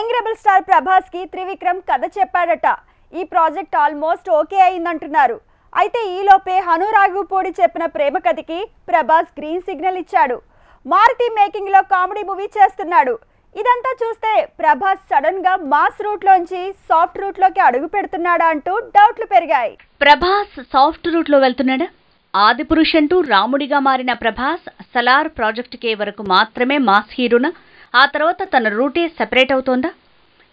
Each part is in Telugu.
యంగ్ రెబల్ స్టార్ ప్రభాస్ కి త్రివిక్రమ్ కథ చెప్పాడట. ఈ ప్రాజెక్ట్ ఆల్మోస్ట్ ఓకే అయిందంటున్నారు. అయితే ఈలోపే హను రాఘవపూడి చెప్పిన ప్రేమ కథకి ప్రభాస్ గ్రీన్ సిగ్నల్ ఇచ్చాడు. మారుతి మేకింగ్ లో కామెడీ మూవీ చేస్తున్నాడు. ఇదంతా చూస్తే ప్రభాస్ సడన్ గా మాస్ రూట్ లోంచి సాఫ్ట్ రూట్ లోకి అడుగు పెడుతున్నాడా అంటూ డౌట్లు పెరిగాయి. ప్రభాస్ సాఫ్ట్ రూట్ లో వెళ్తున్నాడా? ఆదిపురుష్ అంటూ రాముడిగా మారిన ప్రభాస్ సలార్ ప్రాజెక్టుకే వరకు మాత్రమే మాస్ హీరోనా? ఆ తర్వాత తన రూటే సెపరేట్ అవుతోందా?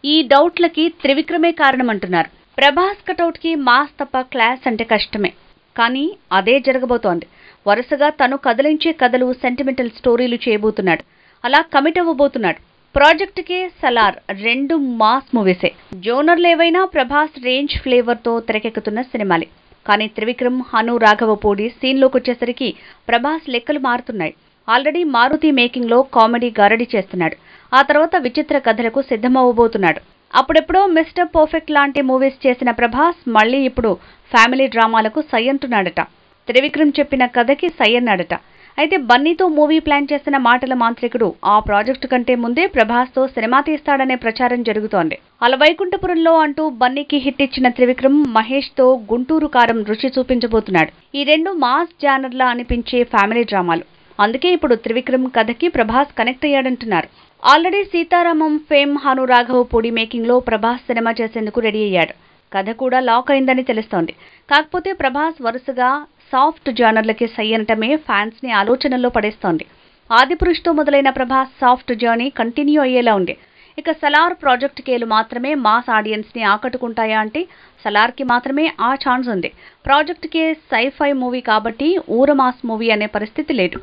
ఈ డౌట్లకి త్రివిక్రమే కారణమంటున్నారు. ప్రభాస్ కటౌట్కి మాస్ తప్ప క్లాస్ అంటే కష్టమే, కానీ అదే జరగబోతోంది. వరుసగా తను కదిలించే కథలు, సెంటిమెంటల్ స్టోరీలు చేయబోతున్నాడు. అలా కమిట్ అవ్వబోతున్నాడు. ప్రాజెక్టుకే సలార్ రెండు మాస్ మూవీసే. జోనర్లు ఏవైనా ప్రభాస్ రేంజ్ ఫ్లేవర్తో తెరకెక్కుతున్న సినిమాలే. కానీ త్రివిక్రమ్, హను రాఘవపూడి సీన్లోకి వచ్చేసరికి ప్రభాస్ లెక్కలు మారుతున్నాయి. ఆల్రెడీ మారుతి మేకింగ్ లో కామెడీ గారడి చేస్తున్నాడు. ఆ తర్వాత విచిత్ర కథలకు సిద్ధమవ్వబోతున్నాడు. అప్పుడెప్పుడో మిస్టర్ పర్ఫెక్ట్ లాంటి మూవీస్ చేసిన ప్రభాస్ మళ్లీ ఇప్పుడు ఫ్యామిలీ డ్రామాలకు సై అంటున్నాడట. త్రివిక్రమ్ చెప్పిన కథకి సై అన్నాడట. అయితే బన్నీతో మూవీ ప్లాన్ చేసిన మాటల మాంత్రికుడు ఆ ప్రాజెక్టు కంటే ముందే ప్రభాస్తో సినిమా తీస్తాడనే ప్రచారం జరుగుతోంది. అలా వైకుంఠపురంలో అంటూ బన్నీకి హిట్ ఇచ్చిన త్రివిక్రమ్ మహేష్తో గుంటూరు కారం రుచి చూపించబోతున్నాడు. ఈ రెండు మాస్ జానర్లా అనిపించే ఫ్యామిలీ డ్రామాలు. అందుకే ఇప్పుడు త్రివిక్రమ్ కథకి ప్రభాస్ కనెక్ట్ అయ్యాడంటున్నారు. Already Sitaramam fame Hanu Raghavapudi making లో ప్రభాస్ సినిమా చేసేందుకు రెడీ అయ్యాడు. కథ కూడా లాక్ అయిందని తెలుస్తోంది. కాకపోతే ప్రభాస్ వరుసగా సాఫ్ట్ జానర్లకి సై అనటమే ఫ్యాన్స్ ని ఆలోచనల్లో పడేస్తోంది. ఆదిపురుష్తో మొదలైన ప్రభాస్ సాఫ్ట్ జర్నీ కంటిన్యూ అయ్యేలా ఉంది. ఇక సలార్ ప్రాజెక్ట్ కేలు మాత్రమే మాస్ ఆడియన్స్ ని ఆకట్టుకుంటాయా అంటే సలార్ కి మాత్రమే ఆ ఛాన్స్ ఉంది. ప్రాజెక్ట్ కే సైఫై మూవీ కాబట్టి ఊర మాస్ మూవీ అనే పరిస్థితి లేదు.